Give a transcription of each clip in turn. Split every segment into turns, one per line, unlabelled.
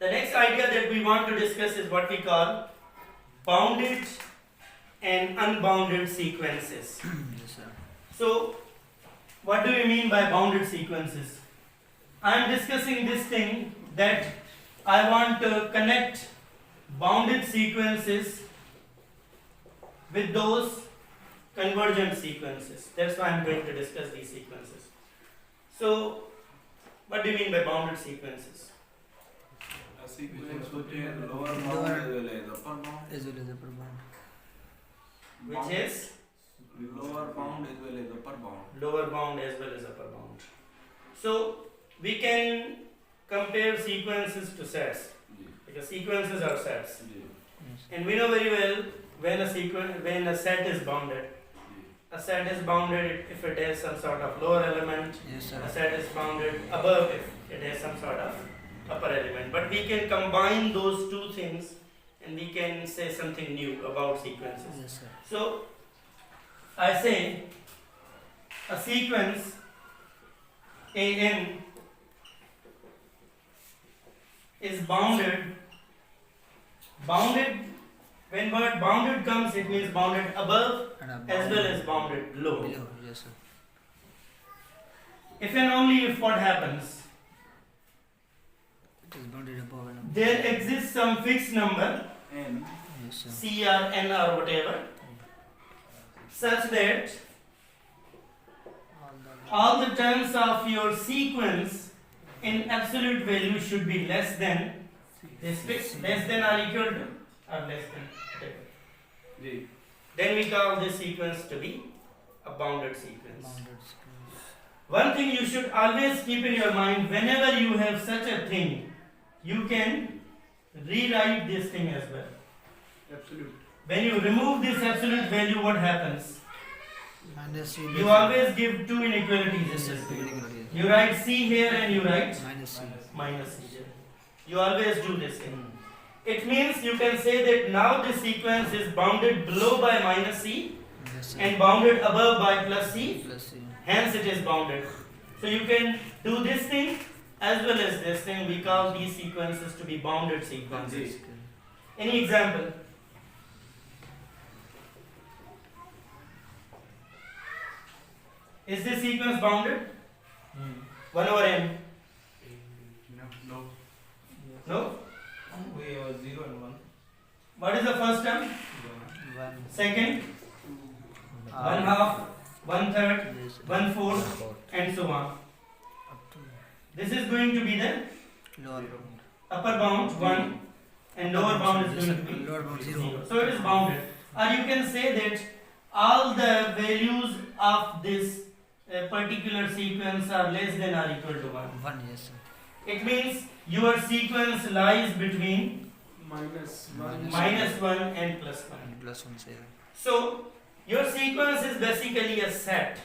The next idea that we want to discuss is what we call bounded and unbounded sequences.
Yes, sir.
So, what do we mean by bounded sequences? I am discussing this thing that I want to connect bounded sequences with those convergent sequences. That's why I am going to discuss these sequences. So, what do you mean by bounded sequences?
A sequence which is lower bound as well as upper bound.
As well as upper bound.
Which is
Lower bound as well as upper bound.
lower bound as well as upper bound. So, we can compare sequences to sets
Ji.
because sequences are sets.
Ji.
Yes.
And we know very well when a set is bounded.
Ji.
A set is bounded if it has some sort of lower element.
Yes, sir.
A set is bounded above if it has some sort of upper element. But we can combine those two things and we can say something new about sequences.
Yes, sir.
So, I say a sequence AN is bounded. Bounded, when word bounded comes, it means bounded above
And
as well as bounded below.
below. Yes, sir.
If and only if what happens,
It is bounded above and above.
there exists some fixed number,
N.
Yes, sir.
C or N or whatever, such that all the terms of your sequence in absolute value should be less than this fixed, less than or equal to or less than whatever.
Ji.
Then we call this sequence to be a bounded sequence.
Bounded sequence.
One thing you should always keep in your mind, whenever you have such a thing, you can rewrite this thing as well.
Absolute.
When you remove this absolute value, what happens?
Minus C.
You always give two inequalities
Yes,
in
sir.
this
Two
thing.
inequalities.
You write C here and you write
Minus C.
minus C here. You always do this thing. It means you can say that now this sequence is bounded below by minus C
Yes, sir.
and bounded above by plus C.
Plus C.
Hence it is bounded. So you can do this thing as well as this thing. We call these sequences to be bounded sequences. Any example? Is this sequence bounded? 1 over n.
No.
No?
We have 0 and 1.
What is the first term?
One.
Second? 1 half, 1/3,
Yes, sir.
1/4, and so on.
Up to
This is going to be the
lower bound.
upper bound 1 and lower bound is going to be
Lower bound 0.
0. So it is bounded. Or you can say that all the values of this particular sequence are less than or equal to 1.
1, yes, sir.
It means your sequence lies between
Minus
minus 1 and plus 1.
And plus 1, 7.
So your sequence is basically a set.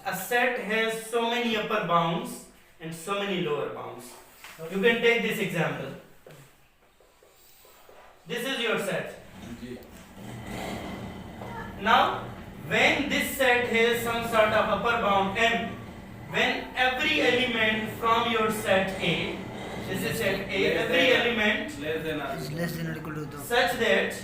A set has so many upper bounds and so many lower bounds. You can take this example. This is your set.
Ji.
Now, when this set has some sort of upper bound m, when every element from your set A, this is set A, every element
Less than or
Is less than or equal to the
such that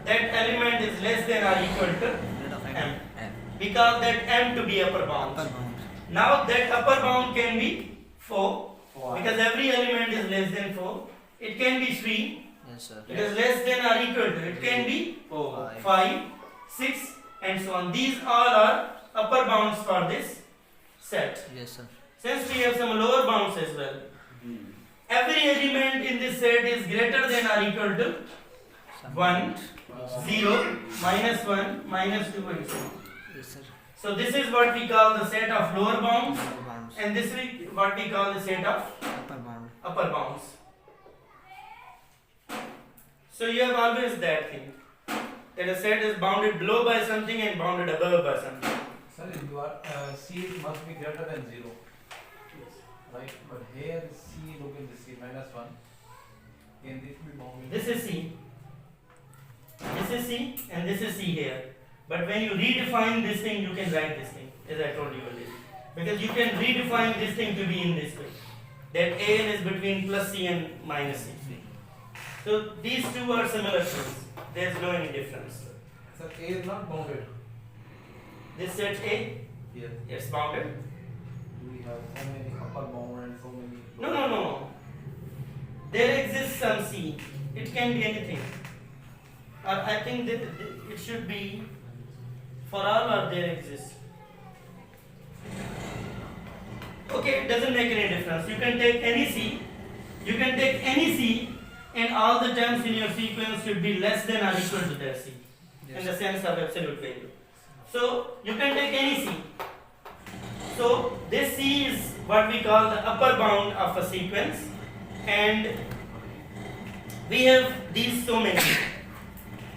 that element is less than or equal to
rate of
m.
M.
We call that m to be upper bound.
Upper bound.
Now that upper bound can be 4
4.
because every element is less than 4. It can be 3
Yes, sir.
because less than or equal to. It can be
4.
5, 6 and so on. These all are upper bounds for this set.
Yes, sir.
Since we have some lower bounds as well, every element in this set is greater than or equal to
Some
1, 0, minus 1, minus 2 and so on.
Yes, sir.
So this is what we call the set of lower bounds
Upper bounds.
and this is what we call the set of
Upper bound.
upper bounds. So you have always that thing, that a set is bounded below by something and bounded above by something.
Sir, you are C must be greater than 0, right? But here C, look at this C minus 1. Can this be bounded?
This is C. This is C and this is C here. But when you redefine this thing, you can write this thing, as I told you earlier. Because you can redefine this thing to be in this way. that an is between plus c and minus c. So these two are similar things. There is no any difference.
So A is not bounded.
This set A,
Here.
it's bounded.
We have so many upper bound and so many.
No. There exists some C. It can be anything. Or I think that it should be for all or there exists. Okay, it doesn't make any difference. You can take any C. You can take any C and all the terms in your sequence should be less than or equal to that C. In the sense of absolute value. So you can take any C. So this C is what we call the upper bound of a sequence, and we have these so many.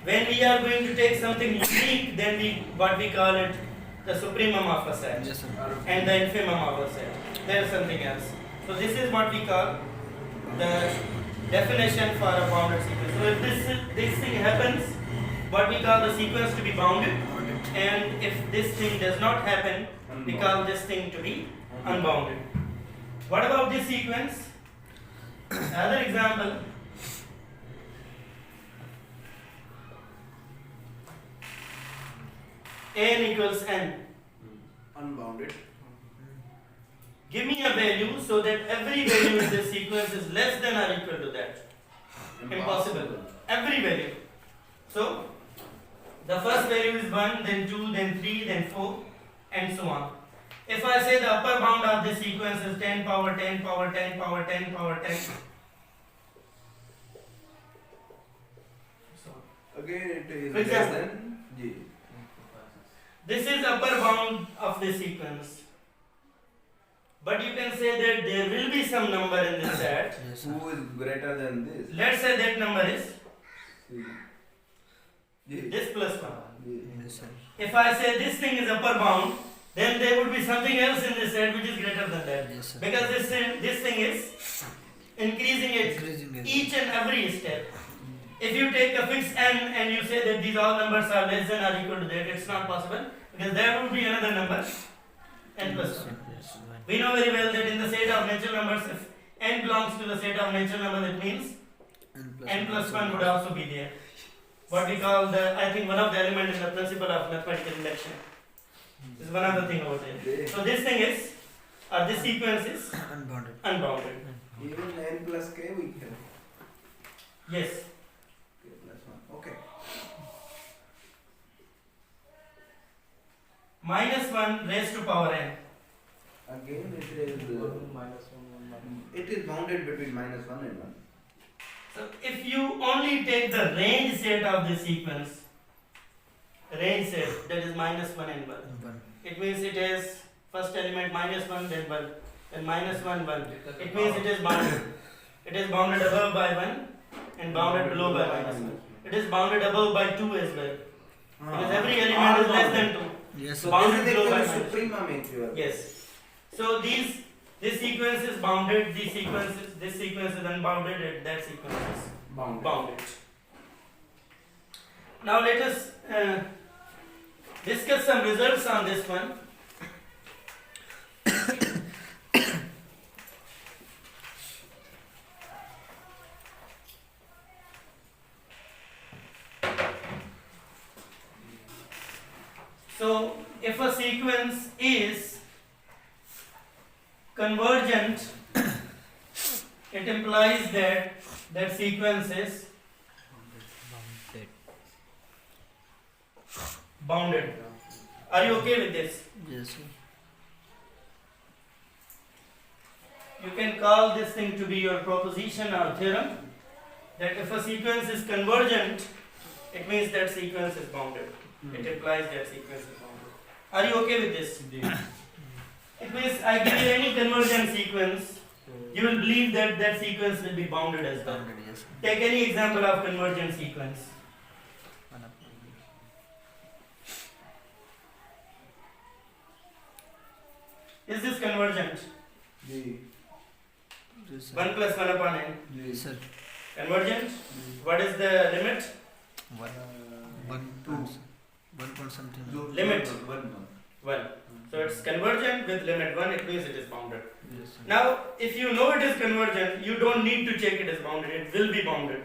When we are going to take something unique, then we what we call it the supremum of a set,
Yes, sir.
and the infimum of a set. There is something else. So this is what we call the definition for a bounded sequence. So if this thing happens, what we call the sequence to be bounded, and if this thing does not happen, we call this thing to be unbounded. What about this sequence? Another example. N equals n.
Unbounded.
Give me a value so that every value in this sequence is less than or equal to that. Impossible. Every value. So, the first value is 1, then 2, then 3, then 4, and so on. If I say the upper bound of this sequence is 10 power 10 power 10 power 10 power 10. So,
Again, it is
For
less
example,
than G.
this is upper bound of this sequence. But you can say that there will be some number in this set.
Yes, sir.
Who is greater than this?
Let's say that number is
C. G.
this plus 1.
G.
Yes, sir.
If I say this thing is upper bound, then there would be something else in this set which is greater than that.
Yes, sir.
Because this thing is increasing it
Increasing it.
each and every step. If you take a fixed n and you say that these all numbers are less than or equal to that, it's not possible because there would be another number n plus 1.
Yes, sir.
We know very well that in the set of natural numbers, if n belongs to the set of natural number, that means n plus 1 would also be there. What we call I think one of the elements in the principle of mathematical induction. This is one of the thing over there. So this thing is, or this sequence is
Unbounded.
unbounded.
Even n plus k we can.
Yes.
K plus 1. Okay.
Minus 1 raised to power n.
Again, it is
Minus 1, 1.
it is bounded between minus 1 and 1.
So if you only take the range set of this sequence, range set that is minus 1 and 1,
One.
it means it has first element minus 1 then 1, then minus 1 1. It means it is bounded. It is bounded above by 1 and bounded below by minus 1. It is bounded above by 2 as well. Because every element is less than 2.
Yes,
So
sir.
bounded
this is
below by
the
minus.
supremum actually.
Yes. So this sequence is bounded, this sequence is unbounded, and that sequence is bounded. Now let us discuss some results on this one. So if a sequence is convergent, it implies that that sequence is bounded. Are you okay with this?
Yes, sir.
You can call this thing to be your proposition or theorem, that if a sequence is convergent, it means that sequence is bounded. It implies that sequence is bounded. Are you okay with this? It means I give you any convergent sequence, you will believe that that sequence will be bounded as well.
Bounded, yes, sir.
Take any example of convergent sequence.
One up.
Is this convergent?
G.
Yes, sir.
1 plus 1 upon n.
Yes, sir.
Convergent? What is the limit?
One. One.
Two.
One point something.
Limit.
1.
1. So it's convergent with limit 1, it means it is bounded.
Yes, sir.
Now, if you know it is convergent, you don't need to check it is bounded, it will be bounded.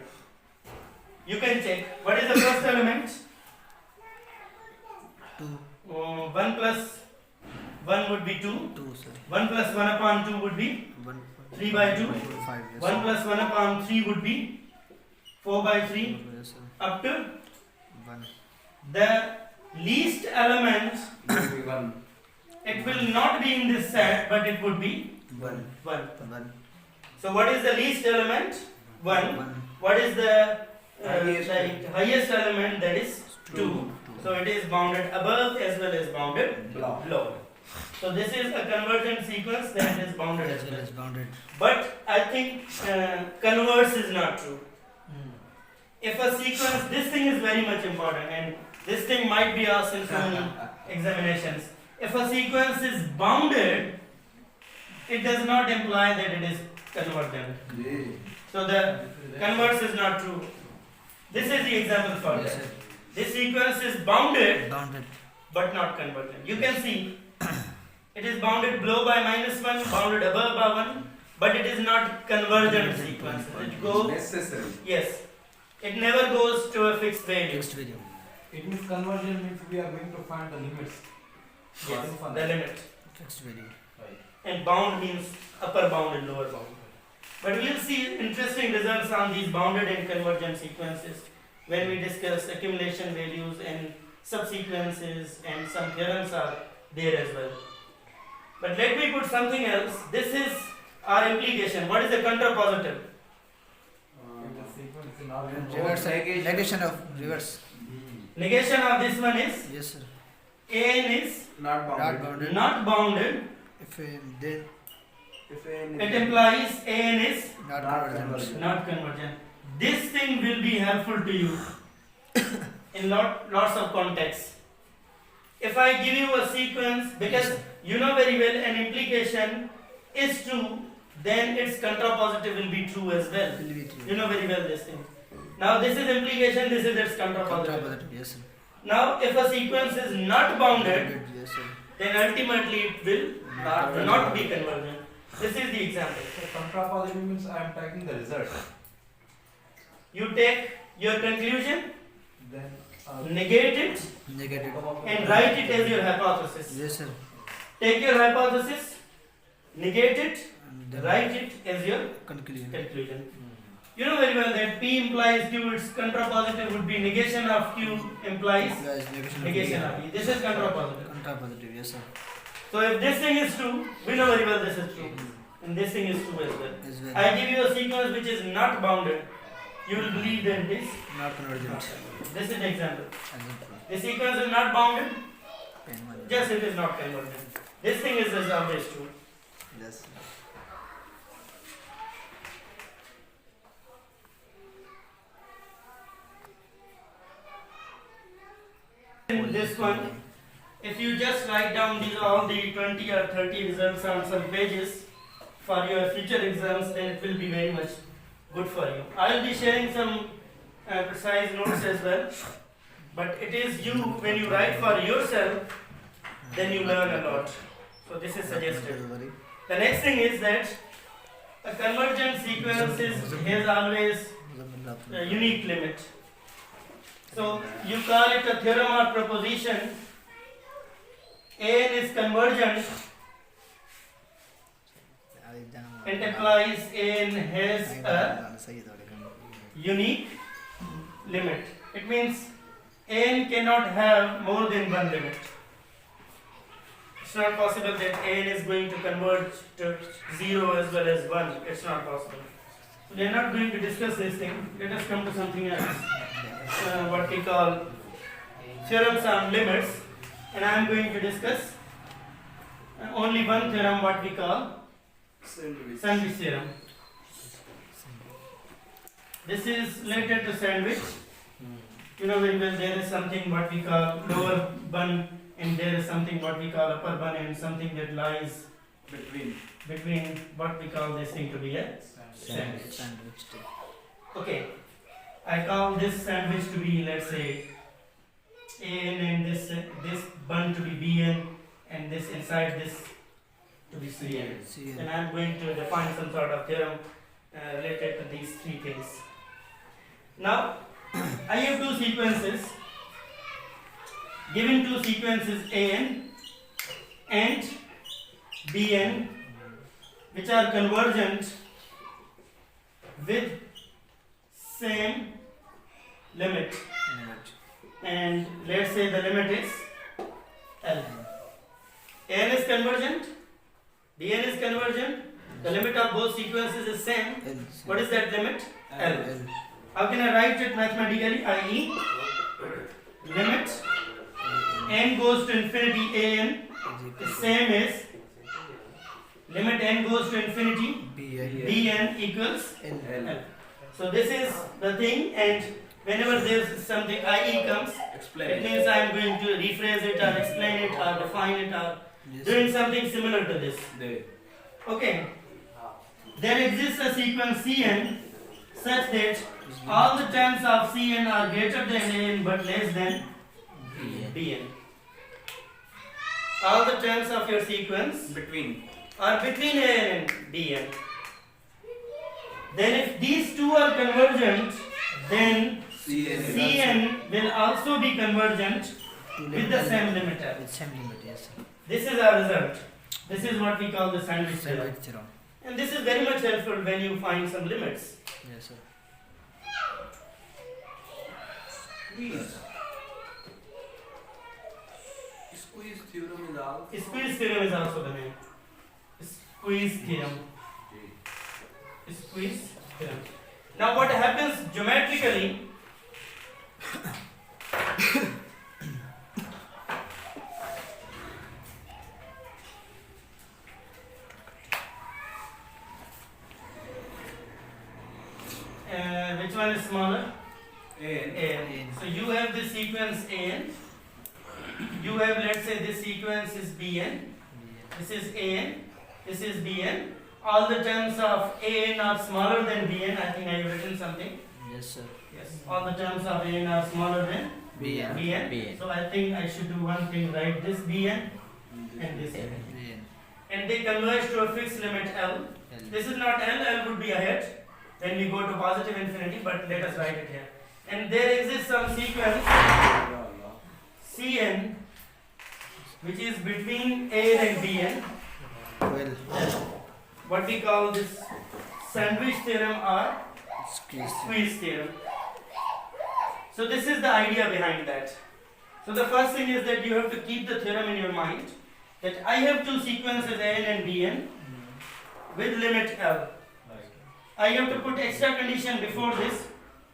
You can check. What is the first element?
2,
1 plus 1 would be 2.
2, sir.
1 plus 1 upon 2 would be
1,
3 by 2.
5, yes,
1 plus 1 upon 3 would be 4 by 3
Yes, sir.
up to
1.
the least element.
Maybe one.
It will not be in this set, but it would be
1.
1.
1.
So what is the least element? 1.
1.
What is the
Highest.
highest element? That is 2.
2.
So it is bounded above as well as bounded
Block.
below. So this is a convergent sequence that is bounded as
As well
well.
as bounded.
But I think converse is not true. If a sequence, this thing is very much important, and this thing might be asked in some examinations. If a sequence is bounded, it does not imply that it is convergent.
Yeah.
So the converse is not true. This is the example for
Yes,
that.
sir.
This sequence is bounded
Bounded.
but not convergent. You can see it is bounded below by -1, bounded above by 1, but it is not convergent sequence. It goes,
Necessary.
yes, it never goes to a fixed value.
Next video.
It means conversion means we are going to find the limits.
Yes, the limit.
Fixed value.
Right.
And bound means upper bound and lower bound. But we will see interesting results on these bounded and convergent sequences when we discuss accumulation values and subsequences, and some theorems are there as well. But let me put something else. This is our implication. What is the contrapositive?
If the sequence is not in
Reverse.
negation.
Negation of reverse.
Negation of this one is
Yes, sir.
An is
Not
Not
bounded.
bounded.
not bounded.
If then
If N
It
is
implies An is
not
Not
convergent.
convergent.
not convergent. This thing will be helpful to you in lots of contexts. If I give you a sequence, because
Yes, sir.
you know very well an implication is true, then its contrapositive will be true as well.
Will be true.
You know very well this thing. Now this is implication, this is its contrapositive.
Contrapositive. Yes, sir.
Now if a sequence is not bounded,
Yes, sir.
then ultimately it will not be convergent. This is the example.
So contrapositive means I am taking the result.
You take your conclusion,
Then
negate it,
Negative.
and write it as your hypothesis.
Yes, sir.
Take your hypothesis, negate it,
And then
write it as your
conclusion.
conclusion. You know very well that P implies Q, its contrapositive would be negation of Q implies
Yes,
negation of P. This is contrapositive.
Contrapositive. Yes, sir.
So if this thing is true, we know very well this is true. And this thing is true as well.
As well.
I give you a sequence which is not bounded, you will believe that it is.
Not convergent.
This is the example.
Example.
The sequence is not bounded,
Pen one.
just it is not convergent. This thing is always true.
Yes.
In this one, if you just write down these all the 20 or 30 results on some pages for your future exams, then it will be very much good for you. I will be sharing some precise notes as well, but it is you, when you write for yourself, then you learn a lot. So this is suggested. The next thing is that a convergent sequence has always a unique limit. So you call it a theorem or proposition. An is convergent and implies An has a unique limit. It means N cannot have more than one limit. It's not possible that N is going to converge to 0 as well as 1. It's not possible. So we are not going to discuss this thing. Let us come to something else. What we call theorems on limits. And I am going to discuss only one theorem, what we call sandwich theorem. This is related to sandwich. You know very well there is something what we call lower bun, and there is something what we call upper bun, and something that lies between what we call this thing to be a sandwich. Okay, I call this sandwich to be, let's say, An, and this bun to be Bn, and this inside this to be Cn.
Cn.
And I'm going to define some sort of theorem related to these three things. Now, I have two sequences, given two sequences An and Bn, which are convergent with same limit, and let's say the limit is L. An is convergent, Bn is convergent, the limit of both sequences is same.
L.
What is that limit? L.
L.
How can I write it mathematically? I.e. limit n goes to infinity An is same as limit n goes to infinity
Bn.
Bn equals
L.
L. So this is the thing, and whenever there's something IE comes,
Explain
it means I am going to rephrase it or explain it or define it or
Yes.
doing something similar to this.
They.
Okay. There exists a sequence Cn such that all the terms of Cn are greater than An but less than Bn. All the terms of your sequence
Between.
are between An and Bn. Then if these two are convergent, then Cn will also be convergent with the same limit L.
With same limit, yes sir.
This is our result. This is what we call the sandwich theorem.
Sandwich theorem.
And this is very much helpful when you find some limits.
Yes sir.
Squeeze. Squeeze theorem is also.
Squeeze theorem is also the name. Squeeze theorem. Squeeze theorem. Now what happens geometrically, which one is smaller? An. So you have this sequence An. You have, let's say, this sequence is Bn. This is An. This is Bn. All the terms of An are smaller than Bn. I think I have written something.
Yes sir.
Yes. All the terms of An are smaller than
Bn.
Bn. So I think I should do one thing, write this Bn and this N.
Bn.
And they converge to a fixed limit L.
L.
This is not L. L would be ahead when we go to positive infinity, but let us write it here. And there exists some sequence Cn which is between An and Bn.
Well.
What we call this sandwich theorem or
Squeeze.
squeeze theorem. So this is the idea behind that. So the first thing is that you have to keep the theorem in your mind that I have two sequences An and Bn with limit L. I have to put extra condition before this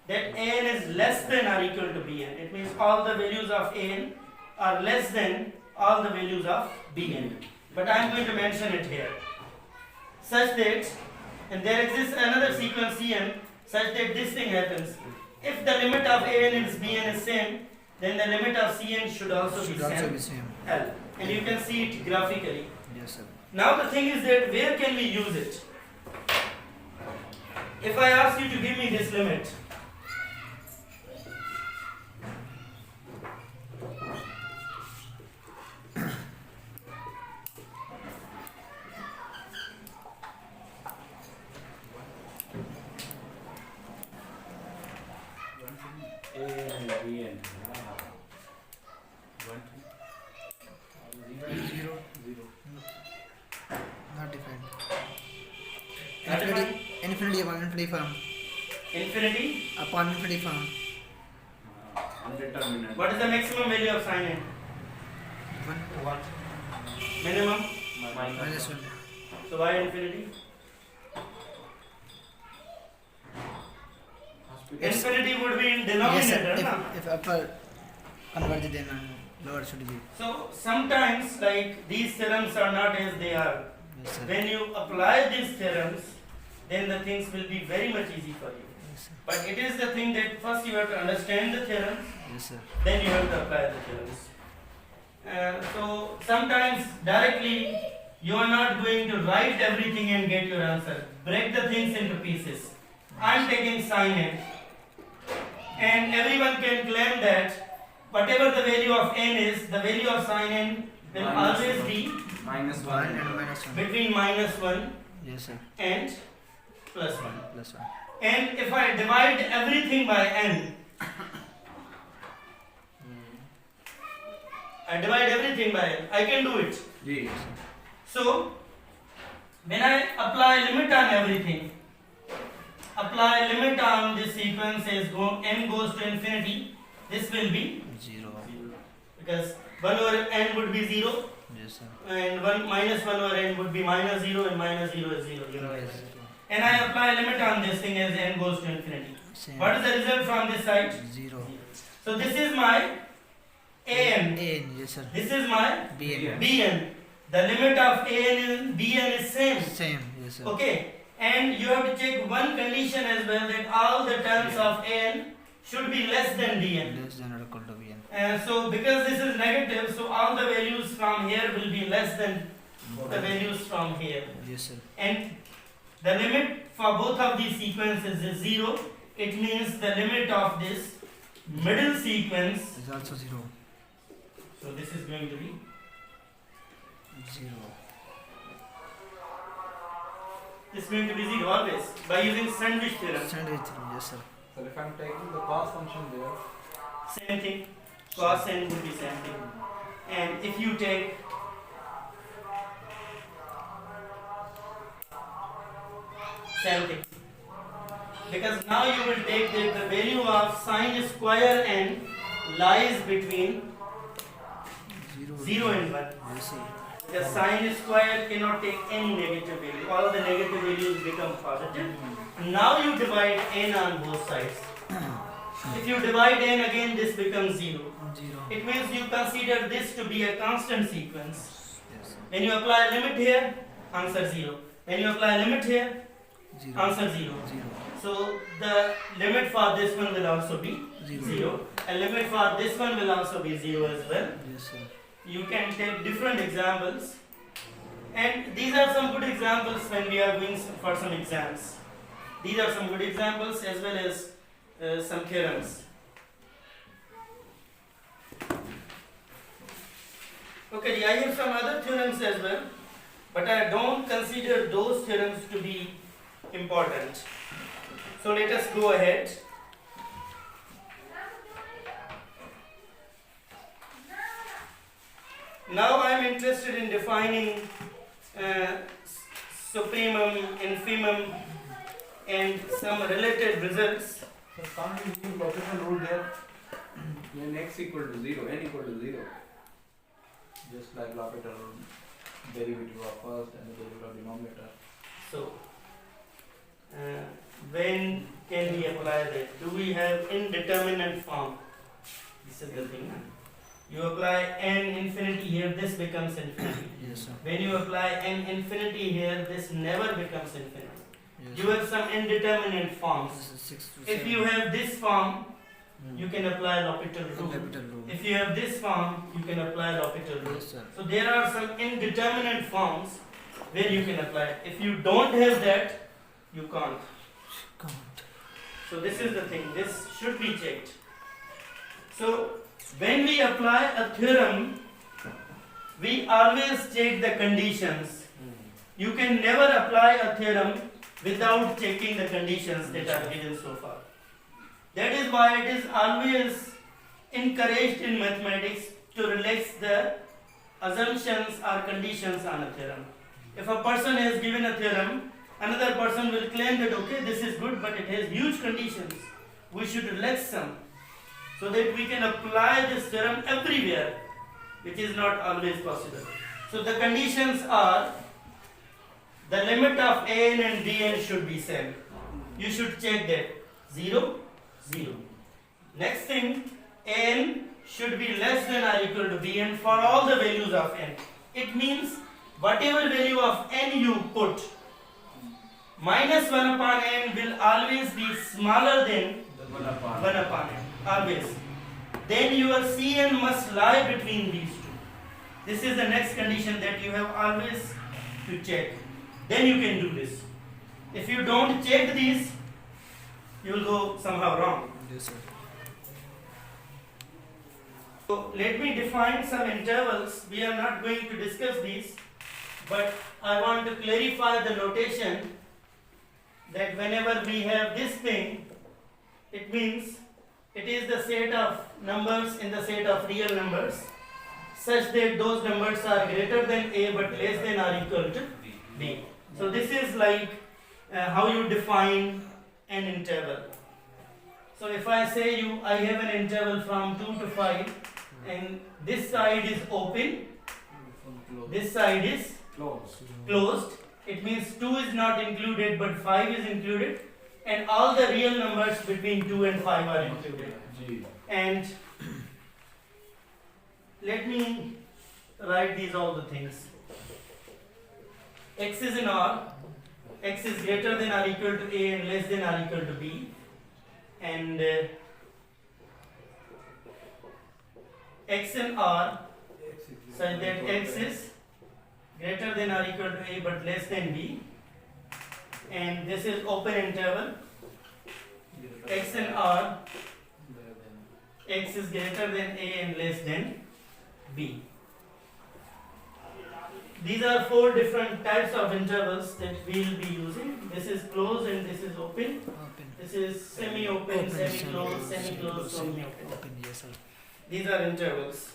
that An is less than or equal to Bn. It means all the values of An are less than all the values of Bn. But I am going to mention it here. Such that, and there exists another sequence Cn such that this thing happens. If the limit of An and Bn is same, then the limit of Cn should also be
Should also be
same
same.
L. And you can see it graphically.
Yes sir.
Now the thing is that where can we use it? If I ask you to give me this limit,
A and Bn.
Zero. Not defined.
Not defined?
Infinity upon infinity form.
infinity,
Upon infinity form.
Undeterminate.
what is the maximum value of sin n? 1. Minimum,
Minus 1.
so why infinity? Infinity would be in
Yes
denominator,
sir.
na?
If upper converged then lower should be.
So sometimes like these theorems are not as they are.
Yes sir.
When you apply these theorems, then the things will be very much easy for you.
Yes sir.
But it is the thing that first you have to understand the theorems,
Yes sir.
then you have to apply the theorems. So sometimes directly you are not going to write everything and get your answer. Break the things into pieces. I am taking sin n, and everyone can claim that whatever the value of n is, the value of sin n will
Minus
always
one.
be
Minus
1
1
and minus 1.
between -1
Yes, sir.
and +1.
Plus 1.
And if I divide everything by n, I divide everything by n, I can do it.
G.
So, when I apply limit on everything, apply limit on this sequence as n goes to infinity, this will be
0.
0. Because 1 over n would be 0,
Yes, sir.
and 1 over n would be -0, and -0 is 0. You know,
Yes.
and I apply limit on this thing as n goes to infinity.
Same.
What is the result from this side?
0.
So this is my an.
N. Yes, sir.
This is my
Bn.
bn. The limit of an and bn is same.
Same. Yes, sir.
Okay. And you have to check one condition as well, that all the terms of an should be less than bn.
Less than or equal to Bn.
So because this is negative, so all the values from here will be less than the values from here.
Yes, sir.
And the limit for both of these sequences is 0. It means the limit of this middle sequence,
Is also 0.
so this is going to be
0.
this is going to be 0 always by using sandwich theorem.
Sandwich theorem. Yes, sir.
So if I'm taking the cos function there,
Same thing, cos n would be same thing. And if you take same thing, because now you will take that the value of sine square n lies between 0 and 1.
Yes, sir.
The sine square cannot take any negative value. All the negative values become positive. Now you divide n on both sides. If you divide n again, this becomes 0.
0.
It means you consider this to be a constant sequence.
Yes, sir.
When you apply limit here, answer 0. When you apply limit here,
0.
answer 0.
0.
So the limit for this one will also be
0.
0. And limit for this one will also be 0 as well.
Yes, sir.
You can take different examples, and these are some good examples when we are going for some exams. These are some good examples as well as some theorems. Okay, I have some other theorems as well, but I don't consider those theorems to be important. So let us go ahead. Now I am interested in defining supremum, infimum, and some related results.
So can't we use L'Hopital rule there? When x equal to 0, n equal to 0.
just like L'Hopital derivative of first and the derivative of denominator.
So, when can we apply that? Do we have indeterminate form? This is the thing. You apply n infinity here, this becomes infinity.
Yes, sir.
When you apply n infinity here, this never becomes infinity.
Yes,
You
sir.
have some indeterminate forms.
This is 6 to 7.
If you have this form,
Mm.
you can apply L'Hopital rule.
L'Hopital rule.
If you have this form, you can apply L'Hopital rule.
Yes, sir.
So there are some indeterminate forms where you can apply it. If you don't have that, you can't.
Count.
So this is the thing. This should be checked. So when we apply a theorem, we always check the conditions. You can never apply a theorem without checking the conditions that are given so far. That is why it is always encouraged in mathematics to relax the assumptions or conditions on a theorem. If a person has given a theorem, another person will claim that okay, this is good, but it has huge conditions. We should relax some, so that we can apply this theorem everywhere, which is not always possible. So the conditions are: the limit of an and bn should be same. You should check that 0, 0. Next thing, n should be less than or equal to bn for all the values of n. It means whatever value of n you put, minus 1 upon n will always be smaller than 1 upon n. Always. Then your Cn must lie between these two. This is the next condition that you have always to check. Then you can do this. If you don't check these, you will go somehow wrong.
Yes, sir.
So let me define some intervals. We are not going to discuss these, but I want to clarify the notation that whenever we have this thing, it means it is the set of numbers in the set of real numbers such that those numbers are greater than a but less than or equal to b. So this is like how you define an interval. So if I say I have an interval from 2 to 5 and this side is open, this side is closed, it means 2 is not included but 5 is included, and all the real numbers between 2 and 5 are included. And let me write these all the things. X is in R, X is greater than or equal to A and less than or equal to B, and X in R such that X is greater than or equal to A but less than B, and this is open interval. X in R, X is greater than A and less than B. These are 4 different types of intervals that we will be using. This is closed and this is open. This is semi-open, semi-closed, semi-closed, semi-open.
Yes, sir.
These are intervals.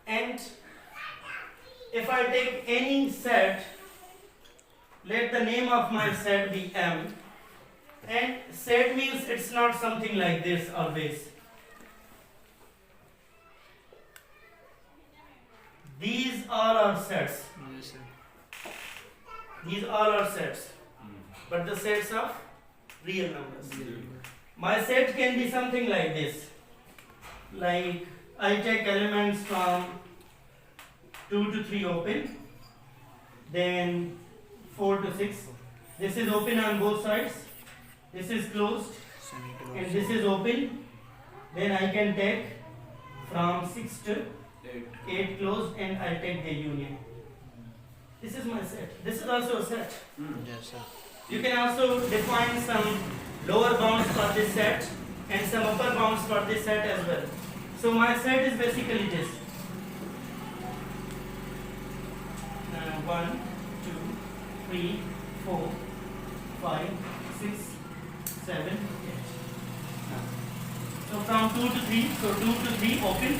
And if I take any set, let the name of my set be M. And set means it's not something like this always. These are our sets.
Yes, sir.
These are our sets. But the sets of real numbers. My set can be something like this. Like I take elements from 2 to 3 open, then 4 to 6. This is open on both sides. This is closed and this is open. Then I can take from 6 to 8 closed and I take the union. This is my set. This is also a set.
Yes, sir.
You can also define some lower bounds for this set and some upper bounds for this set as well. So my set is basically this. 1, 2, 3, 4, 5, 6, 7, 8. So from 2 to 3, so 2 to 3 open.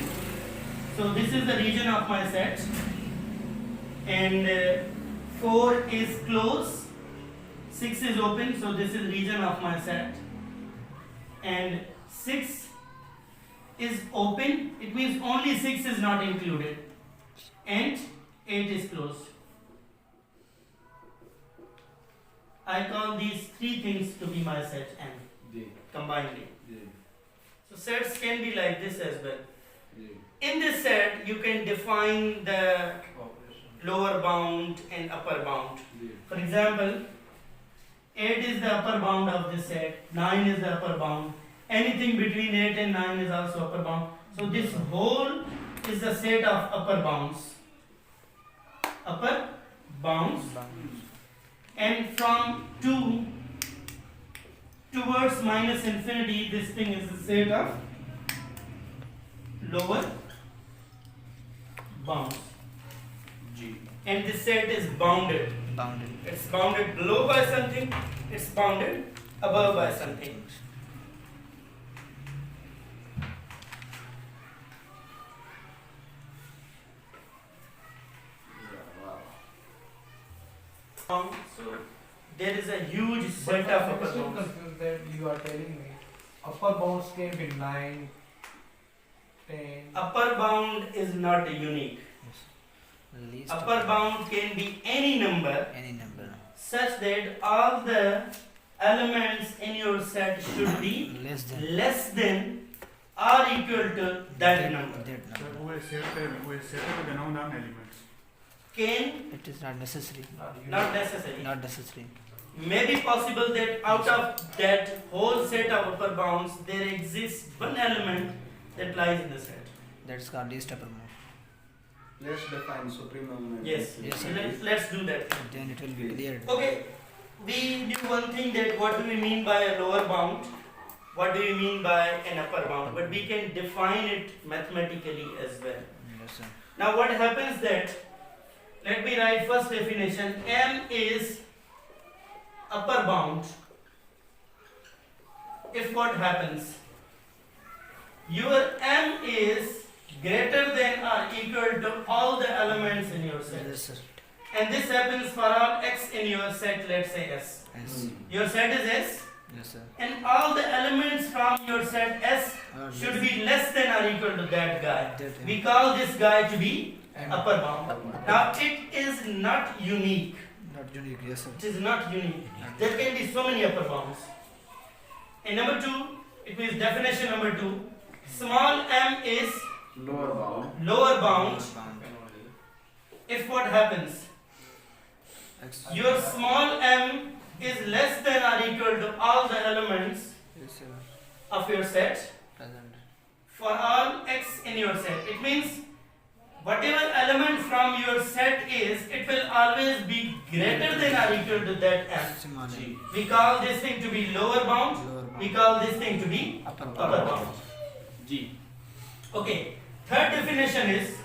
So this is the region of my set. And 4 is closed. 6 is open, so this is region of my set. And 6 is open, it means only 6 is not included. And 8 is closed. I call these 3 things to be my set M combinedly. So sets can be like this as well. In this set, you can define the lower bound and upper bound. For example, 8 is the upper bound of this set, 9 is the upper bound. Anything between 8 and 9 is also upper bound. So this whole is the set of upper bounds. Upper bounds. And from 2 towards minus infinity, this thing is the set of lower bounds. And this set is bounded.
Bounded.
It's bounded below by something, it's bounded above by something. So there is a huge set of upper
I'm still
bounds.
confused that you are telling me upper bounds can be 9, 10.
Upper bound is not unique.
Least
Upper bound can be any number
any number.
such that all the elements in your set should be
Less than
or equal to that number.
That
Sir,
number.
we set with the known elements.
Can
It is not necessary.
not necessary.
Not necessary.
May be possible that out of that whole set of upper bounds there exists one element that lies in the set.
That's called least upper bound.
Let's define supremum.
Yes,
Yes, sir.
let's do that.
Then it will be clear.
Okay, we knew one thing, that what do we mean by a lower bound? what do you mean by an upper bound, but we can define it mathematically as well.
Yes, sir.
Now what happens that, let me write first definition. M is upper bound if what happens, your M is greater than or equal to all the elements in your set.
Yes, sir.
And this happens for all x in your set, let's say S.
Yes.
Your set is S,
Yes, sir.
and all the elements from your set S should be less than or equal to that guy. We call this guy to be upper bound. Now it is not unique.
Not unique. Yes, sir.
It is not unique. There can be so many upper bounds. And number two, it means definition number two, small m is
Lower bound.
lower bound
Bound.
if what happens,
X.
your small m is less than or equal to all the elements
Yes, sir.
of your set
Present.
for all x in your set. It means whatever element from your set is, it will always be greater than or equal to that m.
Small m.
We call this thing to be lower bound.
Lower
We
bound.
call this thing to be
Upper
upper
bound.
bound. G. Okay. Third definition is,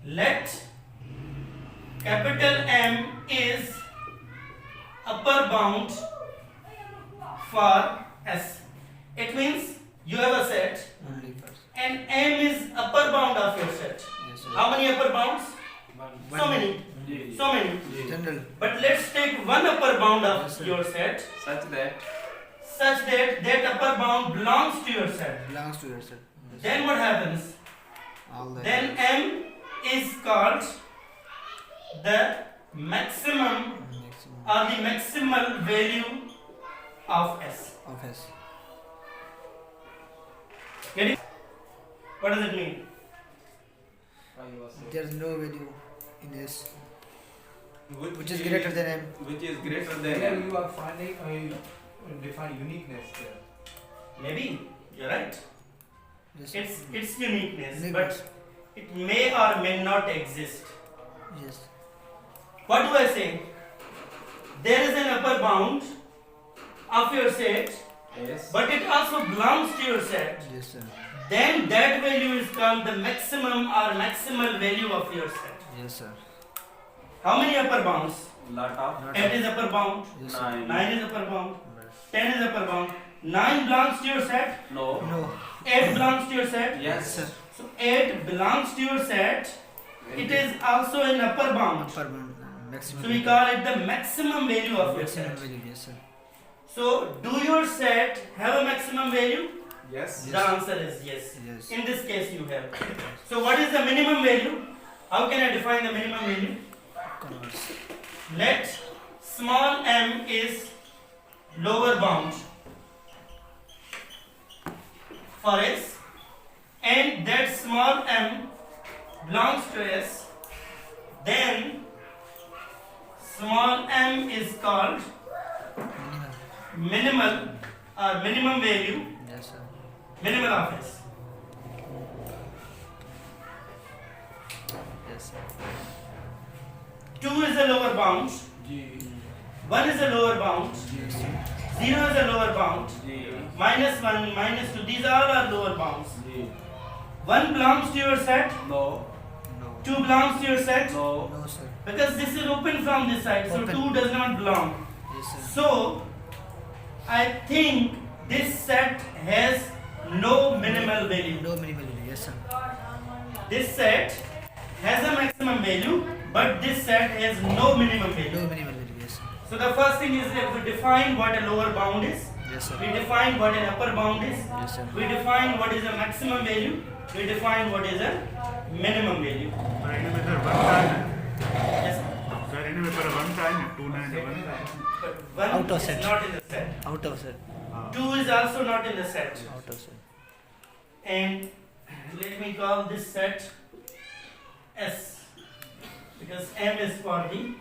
let capital M is upper bound for S. It means you have a set
Only first.
and M is upper bound of your set.
Yes, sir.
How many upper bounds? So
One.
many. So many.
General.
But let's take one upper bound
Yes,
of
sir.
your set
Such that
such that that upper bound belongs to your set.
Belongs to your set. Yes,
Then what happens?
all the.
Then M is called the maximum
Maximum
or the maximal value of S.
of S.
Get it? What does it mean?
There's no value in S
which,
which is greater than M.
which is greater than
There
m.
you are finding, you define uniqueness there.
Maybe you're right.
Yes.
It's uniqueness,
Uniqueness.
but it may or may not exist.
Yes.
What do I say? There is an upper bound of your set,
Yes.
but it also belongs to your set.
Yes, sir.
Then that value is called the maximum or maximal value of your set.
Yes, sir.
How many upper bounds?
Lot of
Not
8 is upper bound,
Yes, sir.
9.
9 is upper bound,
But
10 is upper bound. 9 belongs to your set,
No.
no.
8 belongs to your set.
Yes.
Sir.
So 8 belongs to your set. It is also an upper bound.
Upper bound. Maximum.
So we call it the maximum value of your
maximum
set.
value. Yes, sir.
So do your set have a maximum value?
Yes.
The answer is yes.
Yes.
In this case you have. So what is the minimum value? How can I define the minimum value?
Converse.
Let small m is lower bound for S and that small m belongs to S, then small m is called
Minimum.
minimal or minimum value,
Yes, sir.
minimal of S.
Yes, sir.
2 is a lower bound,
G.
1 is a lower bound,
Yes, sir.
0 is a lower bound,
G.
minus 1, minus 2, these all are lower bounds.
G.
1 belongs to your set,
No.
No.
2 belongs to your set,
No.
No, sir.
because this is open from this side, so
Open.
2 does not belong.
Yes, sir.
So, I think this set has no minimal value.
No minimal value. Yes, sir.
This set has a maximum value, but this set has no minimum
No
value.
minimal value. Yes, sir.
So the first thing is that we define what a lower bound is,
Yes, sir.
we define what an upper bound is,
Yes, sir.
we define what is a maximum value, we define what is a minimum value.
But anyway, sir, one time.
Yes,
Sir, anyway, for a one time, 2, 9, 1.
but 1
Out of
is
set.
not in the set.
Out of set.
2 is also not in the set.
Out of set.
And let me call this set S, because M is for the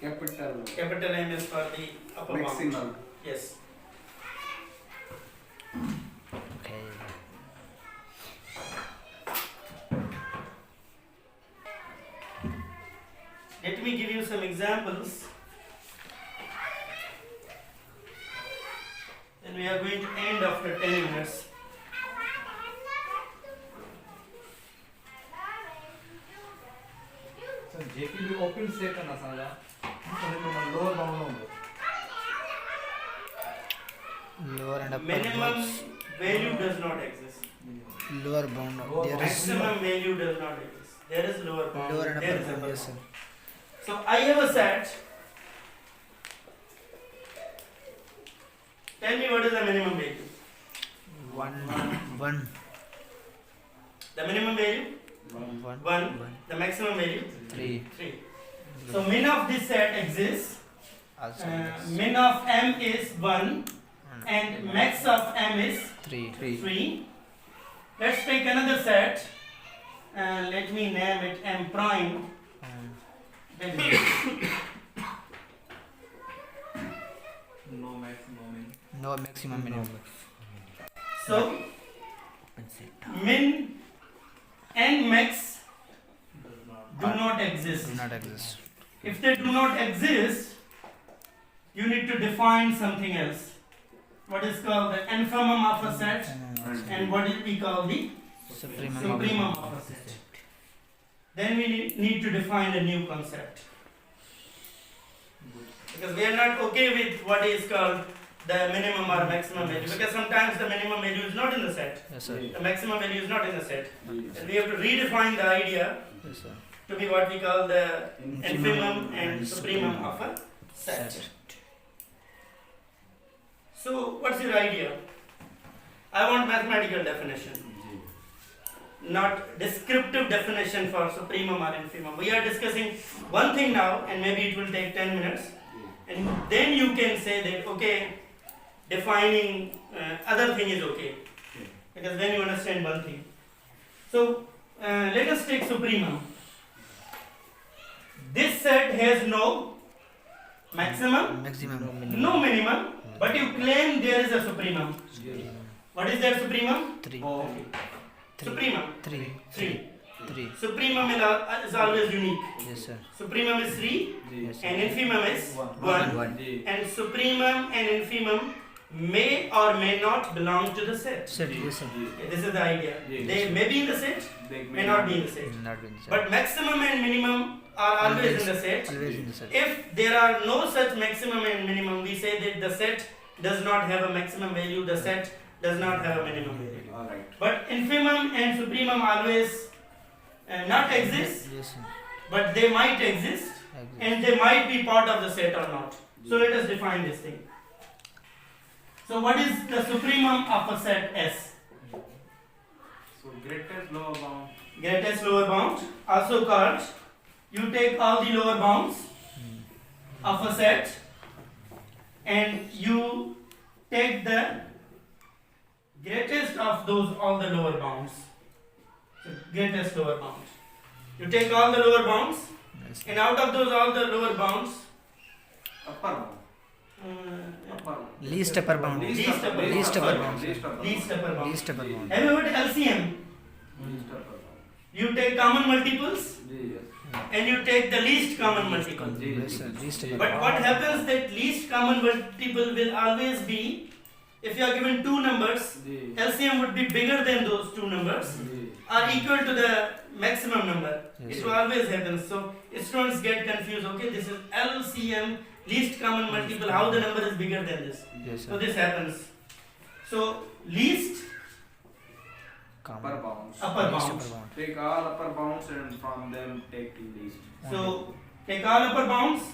capital M is for the upper bound.
Maximum.
Yes.
Okay.
Let me give you some examples. Then we we are going to end after 10 minutes.
So JP open set and asala. Lower bound number.
Lower and upper
Minimum
bounds.
value does not exist.
Lower bound.
Lower
There is
Maximum value does not exist. There is lower bound.
lower and
there
upper
is
bound.
upper
Yes,
bound.
sir.
So I have a set. Tell me what is the minimum value?
One.
The minimum value?
One.
1. The maximum value?
Three.
3. So min of this set exists.
Also. yes.
Min of m is 1 and max of m is
Three.
3. Let's take another set. Let me name it m prime. Then
No max, no min.
No maximum minimum.
so min and max do not exist.
Do not exist.
If they do not exist, you need to define something else. What is called the infimum of a set, and what is we call the supremum of a set. Then we need to define a new concept. Because we are not okay with what is called the minimum or maximum value. Because sometimes the minimum value is not in the set.
Yes, sir.
The maximum value is not in the set. And we have to redefine the idea
Yes, sir.
to be what we call the infimum and supremum of a set. So, what's your idea? I want mathematical definition, not descriptive definition for supremum or infimum. We are discussing one thing now, and maybe it will take 10 minutes, and then you can say that, okay, defining other thing is okay, because then you understand one thing. So, let us take supremum. This set has no maximum, no minimum, but you claim there is a supremum. What is that supremum?
Three.
Supremum.
Three.
3. Supremum is always unique.
Yes, sir.
Supremum is 3
Yes, sir.
and infimum is 1.
One.
And supremum and infimum may or may not belong to the set.
Set. Yes, sir.
Okay, this is the idea.
Yes.
They may be in the set, may not be in the set.
Not in the set.
But maximum and minimum are always in the set.
Always in the set.
If there are no such maximum and minimum, we say that the set does not have a maximum value, the set does not have a minimum value.
Alright.
But infimum and supremum always not exist,
Yes, sir.
but they might exist and they might be part of the set or not. So let us define this thing. So what is the supremum of a set S?
So greatest lower bound.
Greatest lower bound, also called, you take all the lower bounds of a set and you take the greatest of those all the lower bounds. So greatest lower bound. You take all the lower bounds
Yes.
and out of those all the lower bounds,
Upper bound. Upper bound.
Least upper bound.
Least upper bound.
Least upper bound.
Least upper bound.
least upper bound.
Least upper bound.
Have you heard LCM?
Least upper bound.
You take common multiples
Yes.
and you take the least common multiple.
Yes, sir. Least upper
But
bound.
what happens that least common multiple will always be, if you are given two numbers, LCM would be bigger than those two numbers or equal to the maximum number.
Yes,
It will always happen. So students get confused. Okay, this is LCM, least common multiple. How the number is bigger than this?
Yes,
So
sir.
this happens. So least
Upper bounds.
upper
Least
bound.
upper bound.
Take all upper bounds and from them take the least.
So take all upper bounds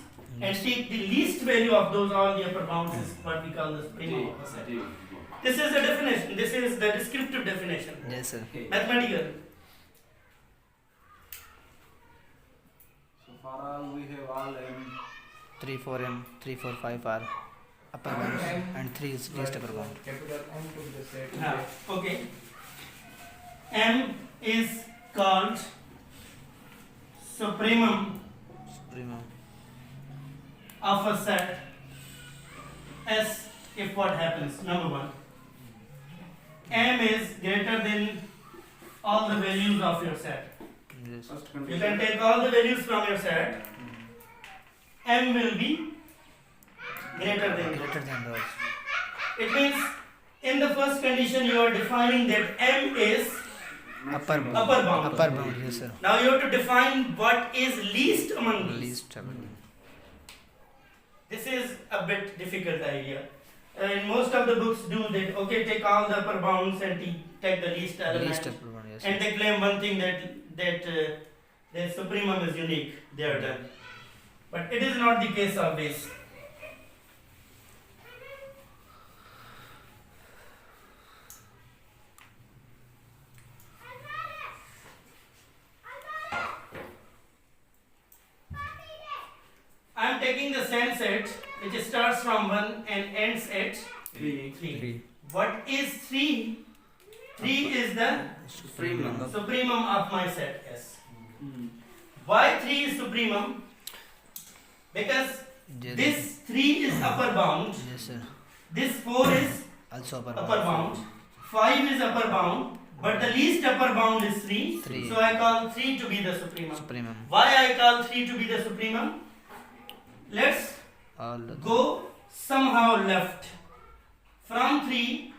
and take the least value of those all the upper bounds is what we call the supremum of a set. This is the definition. This is the descriptive definition.
Yes, sir.
Mathematical.
So for all we have all m.
3, 4m, 3, 4, 5 are upper bounds and 3 is least upper bound.
Capital M to be the set.
Okay. M is called supremum
Supremum.
of a set S if what happens? Number 1. M is greater than all the values of your set.
Yes.
First
You
condition.
can take all the values from your set. M will be greater than.
Greater than those.
It means in the first condition you are defining that M is
Upper bound.
upper bound.
Upper bound, yes sir.
Now you have to define what is least among these.
Least upper bound.
This is a bit difficult idea. In most of the books do that, okay, take all the upper bounds and take the least element.
Least upper bound, yes
And
sir.
they claim one thing that the supremum is unique. They are done. But it is not the case always. I am taking the same set which starts from 1 and ends at
3.
3. What is 3? 3 is the
Supremum.
supremum of my set S.
Mm.
Why 3 is supremum? Because
Yes,
this 3 is upper bound,
yes sir.
this 4 is
Also upper
upper bound, 5 is upper bound, but the least upper bound is 3.
Three.
So I call 3 to be the supremum.
Supremum.
Why I call 3 to be the supremum? Let's
All the
go somehow left. From 3,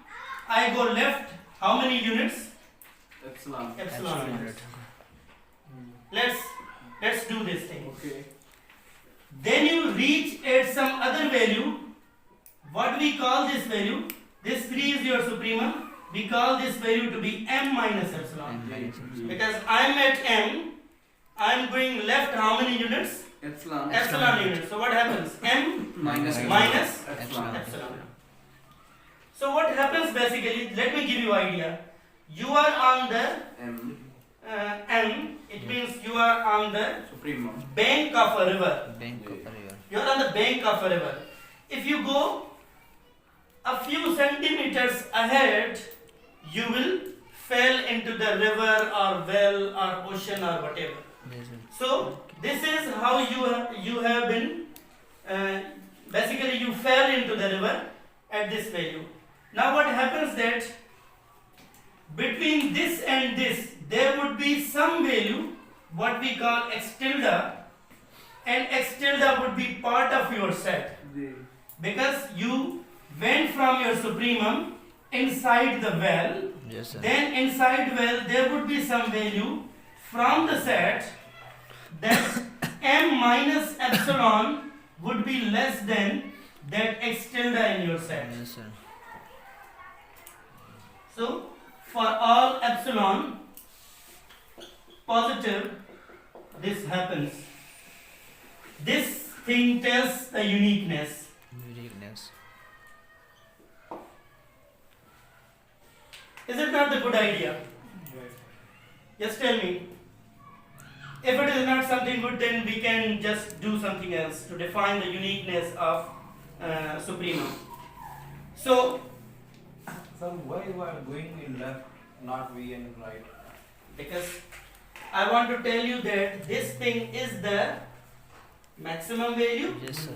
I go left. How many units?
Epsilon.
Epsilon
epsilon
units.
unit.
Let's do this thing.
Okay.
Then you reach at some other value. What we call this value? This 3 is your supremum. We call this value to be m minus epsilon.
M minus epsilon.
Because I am at m, I am going left how many units?
Epsilon.
Epsilon units. So what happens? M
Minus.
minus
Epsilon.
epsilon. So what happens basically? Let me give you idea. You are on the
M.
M. It means you are on the
Supremum.
bank of a river.
Bank of a river.
You are on the bank of a river. If you go a few centimeters ahead, you will fall into the river or well or ocean or whatever.
Yes sir.
So this is how you have been. Basically, you fell into the river at this value. Now what happens that between this and this, there would be some value, what we call x tilde, and x tilde would be part of your set. Because you went from your supremum inside the well,
Yes sir.
then inside well there would be some value from the set that m minus epsilon would be less than that x tilde in your set.
Yes sir.
So for all epsilon positive, this happens. This thing tells the uniqueness.
Uniqueness.
Is it not the good idea? Just tell me. If it is not something good, then we can just do something else to define the uniqueness of supremum. So,
Sir, why you are going in left, not we in right?
because I want to tell you that this thing is the maximum value,
Yes sir.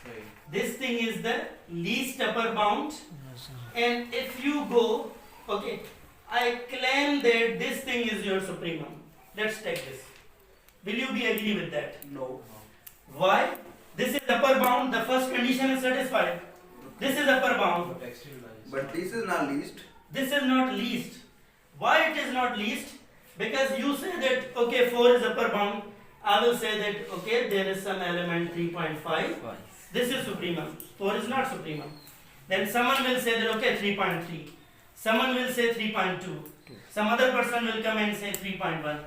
Right.
this thing is the least upper bound,
Yes sir.
and if you go, okay, I claim that this thing is your supremum. Let's take this. Will you be agree with that?
No.
Why? This is upper bound, the first condition is satisfied. This is upper bound.
But extreme lies.
But this is not least.
This is not least. Why it is not least? Because you say that, okay, 4 is upper bound. I will say that, okay, there is some element 3.5.
Fine.
This is supremum. 4 is not supremum. Then someone will say that, okay, 3.3. Someone will say 3.2. Some other person will come and say 3.1.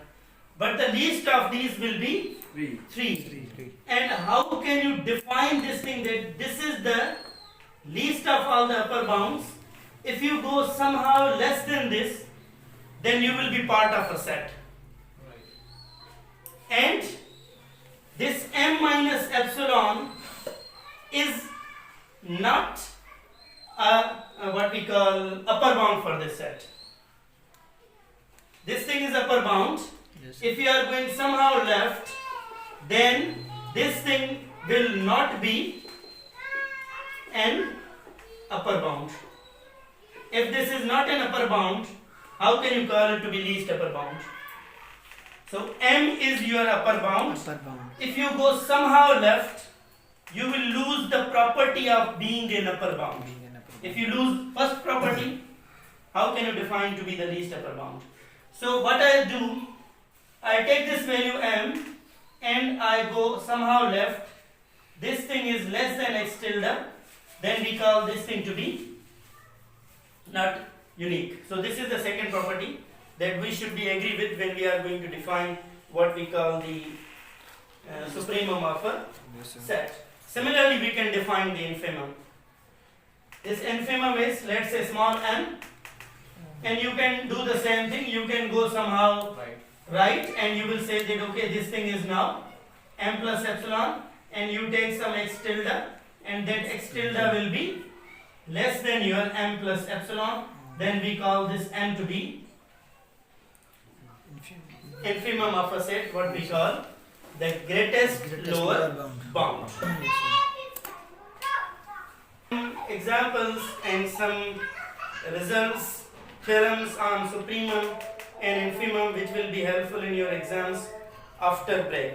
But the least of these will be
3.
3. And how can you define this thing that this is the least of all the upper bounds? If you go somehow less than this, then you will be part of a set.
Right.
And this m minus epsilon is not what we call upper bound for this set. This thing is upper bound.
Yes.
If you are going somehow left, then this thing will not be an upper bound. If this is not an upper bound, how can you call it to be least upper bound? So m is your upper bound.
Upper bound.
If you go somehow left, you will lose the property of being an upper bound.
Being an upper
If you lose first property, how can you define to be the least upper bound? So what I do, I take this value m and I go somehow left. This thing is less than x tilde, then we call this thing to be not unique. So this is the second property that we should be agree with when we are going to define what we call the supremum of a set. Similarly, we can define the infimum. This infimum is, let's say, small m, and you can do the same thing. You can go somehow right, and you will say that okay, this thing is now m plus epsilon, and you take some x tilde, and that x tilde will be less than your m plus epsilon. Then we call this m to be infimum of a set, what we call the greatest lower bound. Examples and some results, theorems on supremum and infimum, which will be helpful in your exams after break.